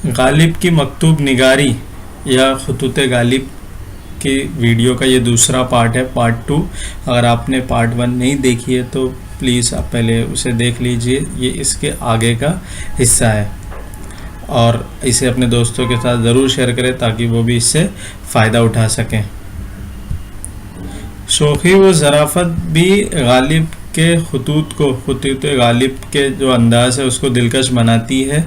غالب کی مکتوب نگاری یا خطوط غالب کی ویڈیو کا یہ دوسرا پارٹ ہے، پارٹ 2۔ اگر آپ نے پارٹ 1 نہیں دیکھی ہے تو پلیز آپ پہلے اسے دیکھ لیجئے، یہ اس کے آگے کا حصہ ہے، اور اسے اپنے دوستوں کے ساتھ ضرور شیئر کریں تاکہ وہ بھی اس سے فائدہ اٹھا سکیں۔ شوخی و ظرافت بھی غالب کے خطوط غالب کے جو انداز ہے اس کو دلکش بناتی ہے۔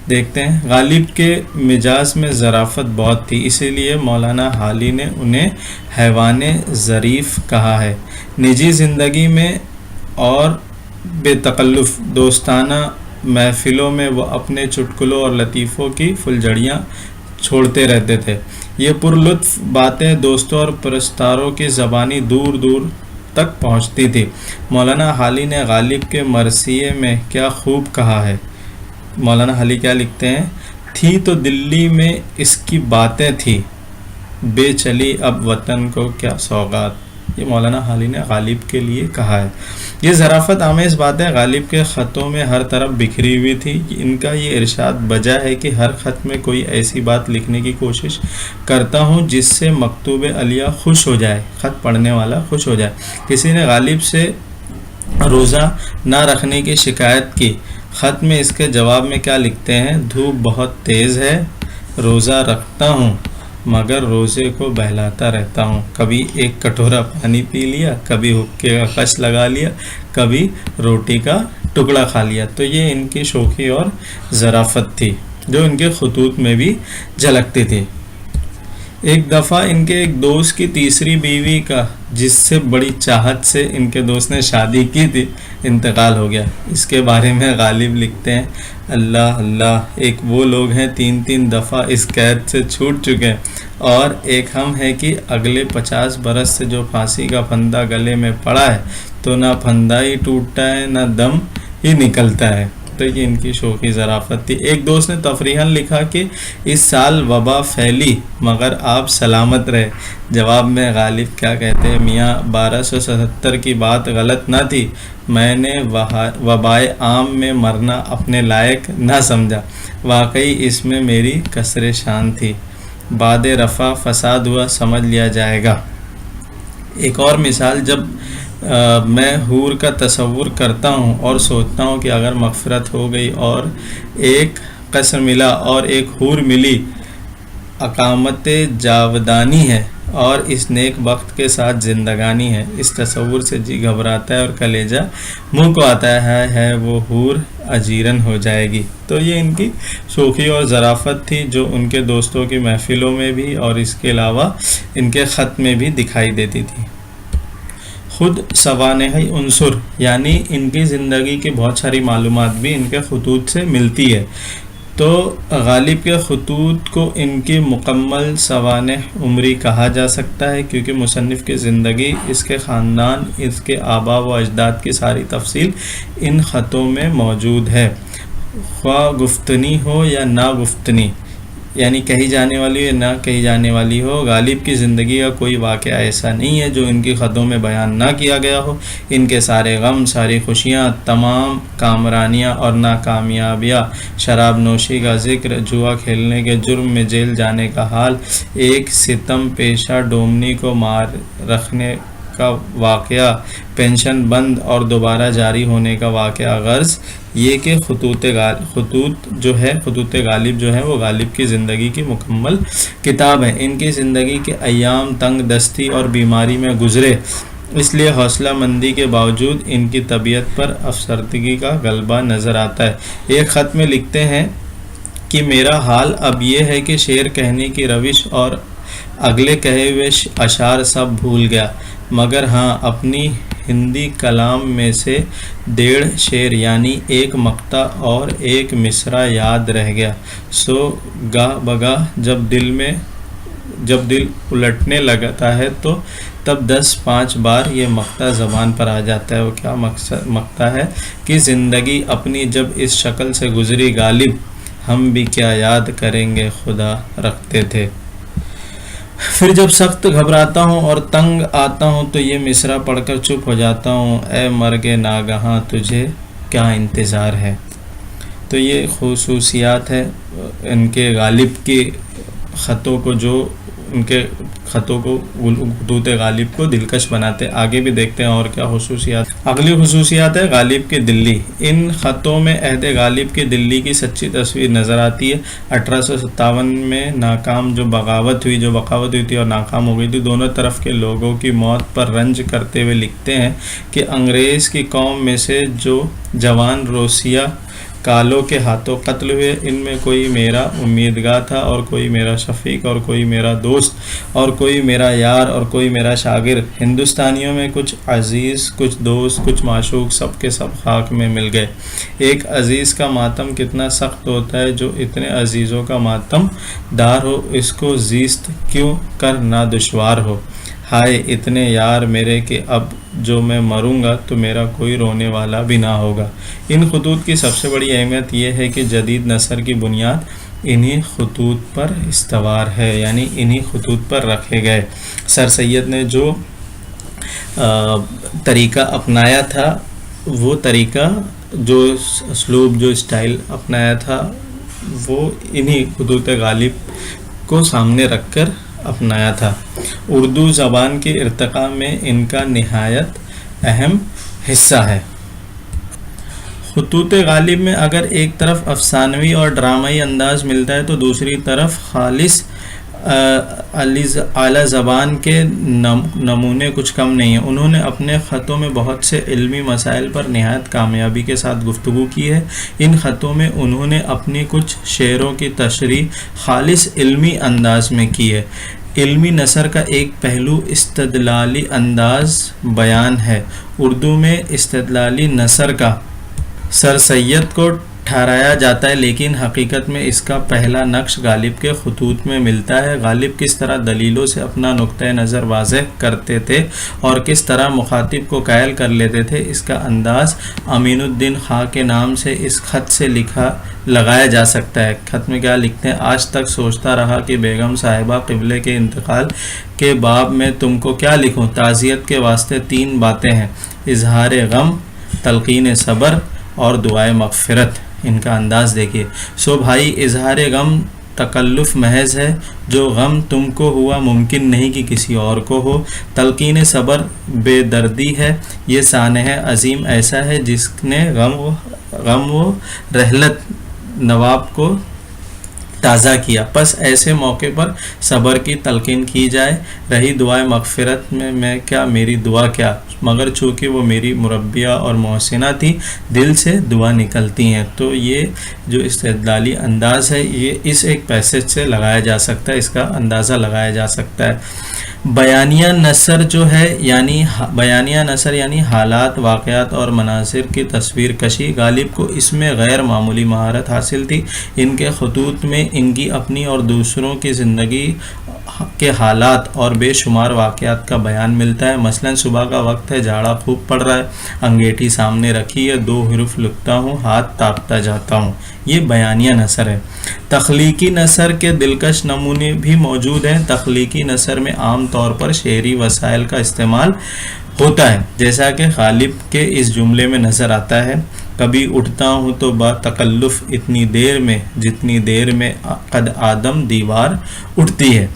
دیکھتے ہیں، غالب کے مزاج میں ظرافت بہت تھی، اسی لیے مولانا حالی نے انہیں حیوان ظریف کہا ہے۔ نجی زندگی میں اور بے تکلف دوستانہ محفلوں میں وہ اپنے چٹکلوں اور لطیفوں کی فلجھڑیاں چھوڑتے رہتے تھے۔ یہ پرلطف باتیں دوستوں اور پرستاروں کی زبانی دور دور تک پہنچتی تھی۔ مولانا حالی نے غالب کے مرثیے میں کیا خوب کہا ہے۔ مولانا حالی کیا لکھتے ہیں؟ تھی تو دلی میں اس کی باتیں تھی، بے چلی اب وطن کو کیا سوغات۔ یہ مولانا حالی نے غالب کے لیے کہا ہے۔ یہ ظرافت آمیز باتیں غالب کے خطوں میں ہر طرف بکھری ہوئی تھی۔ ان کا یہ ارشاد بجا ہے کہ ہر خط میں کوئی ایسی بات لکھنے کی کوشش کرتا ہوں جس سے مکتوب علیہ خوش ہو جائے، خط پڑھنے والا خوش ہو جائے۔ کسی نے غالب سے روزہ نہ رکھنے کی شکایت کی۔ خط میں اس کے جواب میں کیا لکھتے ہیں؟ دھوپ بہت تیز ہے، روزہ رکھتا ہوں مگر روزے کو بہلاتا رہتا ہوں۔ کبھی ایک کٹورا پانی پی لیا، کبھی حقے کا کش لگا لیا، کبھی روٹی کا ٹکڑا کھا لیا۔ تو یہ ان کی شوخی اور ظرافت تھی جو ان کے خطوط میں بھی جھلکتی تھی۔ ایک دفعہ ان کے ایک دوست کی تیسری بیوی کا، جس سے بڑی چاہت سے ان کے دوست نے شادی کی تھی، انتقال ہو گیا۔ اس کے بارے میں غالب لکھتے ہیں، اللہ اللہ، ایک وہ لوگ ہیں 3 دفعہ اس قید سے چھوٹ چکے، اور ایک ہم ہیں کہ اگلے 50 برس سے جو پھانسی کا پھندا گلے میں پڑا ہے تو نہ پھندا ہی ٹوٹتا ہے نہ دم ہی نکلتا ہے۔ تو یہ ان کی شوخی ظرافت تھی۔ ایک دوست نے تفریحاً لکھا کہ اس سال وبا پھیلی مگر آپ سلامت رہے۔ جواب میں غالب کیا کہتے ہیں؟ میاں 1277 کی بات غلط نہ تھی، میں نے وبائے عام میں مرنا اپنے لائق نہ سمجھا، واقعی اس میں میری کسر شان تھی، بعد رفع فساد ہوا سمجھ لیا جائے گا۔ ایک اور مثال، جب میں حور کا تصور کرتا ہوں اور سوچتا ہوں کہ اگر مغفرت ہو گئی اور ایک قصر ملا اور ایک حور ملی، اقامت جاودانی ہے اور اس نیک وقت کے ساتھ زندگانی ہے، اس تصور سے جی گھبراتا ہے اور کلیجہ منہ کو آتا ہے وہ حور اجیرن ہو جائے گی۔ تو یہ ان کی شوخی اور ظرافت تھی جو ان کے دوستوں کی محفلوں میں بھی اور اس کے علاوہ ان کے خط میں بھی دکھائی دیتی تھی۔ خود سوانح عنصر یعنی ان کی زندگی کی بہت ساری معلومات بھی ان کے خطوط سے ملتی ہے۔ تو غالب کے خطوط کو ان کی مکمل سوانح عمری کہا جا سکتا ہے، کیونکہ مصنف کی زندگی، اس کے خاندان، اس کے آباء و اجداد کی ساری تفصیل ان خطوں میں موجود ہے، خواہ گفتنی ہو یا نا گفتنی، یعنی کہی جانے والی یا نہ کہی جانے والی ہو۔ غالب کی زندگی کا کوئی واقعہ ایسا نہیں ہے جو ان کی خطوں میں بیان نہ کیا گیا ہو۔ ان کے سارے غم، ساری خوشیاں، تمام کامرانیاں اور ناکامیابیاں، شراب نوشی کا ذکر، جوا کھیلنے کے جرم میں جیل جانے کا حال، ایک ستم پیشہ ڈومنی کو مار رکھنے کا واقعہ، پینشن بند اور دوبارہ جاری ہونے کا واقعہ، غرض یہ کہ خطوط غالب جو ہے وہ غالب کی زندگی کی مکمل کتاب ہے۔ ان کی زندگی کے ایام تنگ دستی اور بیماری میں گزرے، اس لیے حوصلہ مندی کے باوجود ان کی طبیعت پر افسردگی کا غلبہ نظر آتا ہے۔ ایک خط میں لکھتے ہیں کہ میرا حال اب یہ ہے کہ شعر کہنے کی روش اور اگلے کہے ہوئے اشعار سب بھول گیا، مگر ہاں اپنی ہندی کلام میں سے 1.5 شعر یعنی ایک مقطع اور ایک مصرع یاد رہ گیا، سو گاہ بگاہ جب دل الٹنے لگتا ہے تو تب 10-5 بار یہ مقطع زبان پر آ جاتا ہے۔ وہ کیا مقطع ہے کہ زندگی اپنی جب اس شکل سے گزری غالب، ہم بھی کیا یاد کریں گے خدا رکھتے تھے۔ پھر جب سخت گھبراتا ہوں اور تنگ آتا ہوں تو یہ مصرع پڑھ کر چپ ہو جاتا ہوں، اے مرگ ناگہاں تجھے کیا انتظار ہے۔ تو یہ خصوصیات ہے ان کے غالب کے خطوں کو خطوط غالب کو دلکش بناتے. آگے بھی دیکھتے ہیں اور کیا خصوصیات. اگلی خصوصیات ہے غالب کی دلی. ان خطوں میں عہد غالب کی دلی کی سچی تصویر نظر آتی ہے. 1857 میں ناکام جو بغاوت ہوئی تھی اور ناکام ہو گئی تھی، دونوں طرف کے لوگوں کی موت پر رنج کرتے ہوئے لکھتے ہیں کہ انگریز کی قوم میں سے جو جوان روسیا کالوں کے ہاتھوں قتل ہوئے، ان میں کوئی میرا امیدگار تھا اور کوئی میرا شفیق اور کوئی میرا دوست اور کوئی میرا یار اور کوئی میرا شاگرد. ہندوستانیوں میں کچھ عزیز، کچھ دوست، کچھ معشوق، سب کے سب خاک میں مل گئے. ایک عزیز کا ماتم کتنا سخت ہوتا ہے، جو اتنے عزیزوں کا ماتم دار ہو اس کو زیست کیوں کر نہ دشوار ہو. ہائے اتنے یار میرے کہ اب جو میں مروں گا تو میرا کوئی رونے والا بھی نہ ہوگا. ان خطوط کی سب سے بڑی اہمیت یہ ہے کہ جدید نثر کی بنیاد انہی خطوط پر استوار ہے، یعنی انہی خطوط پر رکھے گئے. سر سید نے جو طریقہ اپنایا تھا، وہ طریقہ، جو اسلوب، جو اسٹائل اپنایا تھا، وہ انہی خطوط غالب کو سامنے رکھ کر اپنایا تھا. اردو زبان کی ارتقاء میں ان کا نہایت اہم حصہ ہے. خطوط غالب میں اگر ایک طرف افسانوی اور ڈرامائی انداز ملتا ہے تو دوسری طرف خالص اعلیٰ زبان کے نمونے کچھ کم نہیں ہیں. انہوں نے اپنے خطوں میں بہت سے علمی مسائل پر نہایت کامیابی کے ساتھ گفتگو کی ہے. ان خطوں میں انہوں نے اپنی کچھ شعروں کی تشریح خالص علمی انداز میں کی ہے. علمی نثر کا ایک پہلو استدلالی انداز بیان ہے. اردو میں استدلالی نثر کا سر سید کو ٹھہرایا جاتا ہے، لیکن حقیقت میں اس کا پہلا نقش غالب کے خطوط میں ملتا ہے. غالب کس طرح دلیلوں سے اپنا نقطۂ نظر واضح کرتے تھے اور کس طرح مخاطب کو قائل کر لیتے تھے، اس کا انداز امین الدین خاں کے نام سے اس خط سے لگایا جا سکتا ہے. خط میں کیا لکھتے ہیں؟ آج تک سوچتا رہا کہ بیگم صاحبہ قبلے کے انتقال کے باب میں تم کو کیا لکھوں. تعزیت کے واسطے 3 باتیں ہیں: اظہار غم، تلقین صبر اور دعائے مغفرت. ان کا انداز دیکھیے. سو بھائی، اظہار غم تکلف محض ہے. جو غم تم کو ہوا ممکن نہیں کہ کسی اور کو ہو. تلقین صبر بے دردی ہے. یہ سانحہ عظیم ایسا ہے جس نے غم و رحلت نواب کو تازہ کیا. پس ایسے موقع پر صبر کی تلقین کی جائے. رہی دعائے مغفرت میں کیا، میری دعا کیا، مگر چونکہ وہ میری مربیہ اور محسنہ تھی، دل سے دعا نکلتی ہیں. تو یہ جو استدلالی انداز ہے، یہ اس ایک پیسج سے لگایا جا سکتا ہے، اس کا اندازہ لگایا جا سکتا ہے. بیانیہ نثر جو ہے، بیانیہ نثر یعنی حالات، واقعات اور مناظر کی تصویر کشی. غالب کو اس میں غیر معمولی مہارت حاصل تھی. ان کے خطوط میں ان کی اپنی اور دوسروں کی زندگی کے حالات اور بے شمار واقعات کا بیان ملتا ہے. مثلا صبح کا وقت ہے، جھاڑا خوب پڑ رہا ہے، انگیٹھی سامنے رکھی ہے، 2 حروف لکھتا ہوں، ہاتھ تاپتا جاتا ہوں. یہ بیانیہ نثر ہے. تخلیقی نثر کے دلکش نمونے بھی موجود ہیں. تخلیقی نثر میں عام طور پر شعری وسائل کا استعمال ہوتا ہے، جیسا کہ غالب کے اس جملے میں نظر آتا ہے: کبھی اٹھتا ہوں تو با تکلف اتنی دیر میں جتنی دیر میں قد آدم دیوار اٹھتی ہے.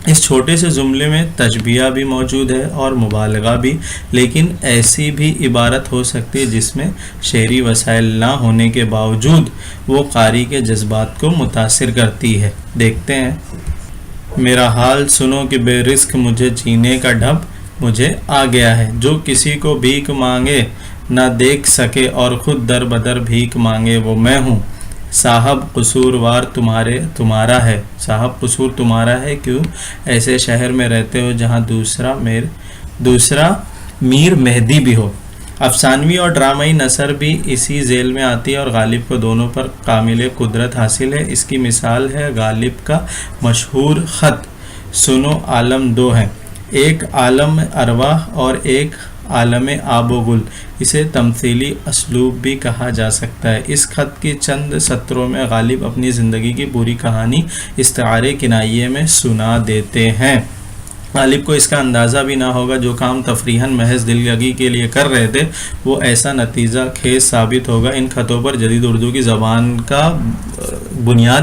اس چھوٹے سے جملے میں تشبیہ بھی موجود ہے اور مبالغہ بھی، لیکن ایسی بھی عبارت ہو سکتی ہے جس میں شعری وسائل نہ ہونے کے باوجود وہ قاری کے جذبات کو متاثر کرتی ہے. دیکھتے ہیں: میرا حال سنو کہ بے رزق مجھے جینے کا ڈھب مجھے آ گیا ہے. جو کسی کو بھیک مانگے نہ دیکھ سکے اور خود در بدر بھیک مانگے وہ میں ہوں. صاحب قصوروار تمہارا ہے. صاحب قصور تمہارا ہے کیوں ایسے شہر میں رہتے ہو جہاں دوسرا میر مہدی بھی ہو. افسانوی اور ڈرامائی نثر بھی اسی ذیل میں آتی ہے اور غالب کو دونوں پر کامل قدرت حاصل ہے. اس کی مثال ہے غالب کا مشہور خط سنو عالم 2 ہے، ایک عالم ارواح اور ایک عالم آب و گل. اسے تمثیلی اسلوب بھی کہا جا سکتا ہے. اس خط کی چند سطروں میں غالب اپنی زندگی کی پوری کہانی استعارے کنائیے میں سنا دیتے ہیں. غالب کو اس کا اندازہ بھی نہ ہوگا جو کام تفریحاً محض دل لگی کے لیے کر رہے تھے وہ ایسا نتیجہ خیز ثابت ہوگا. ان خطوں پر جدید اردو کی زبان کا بنیاد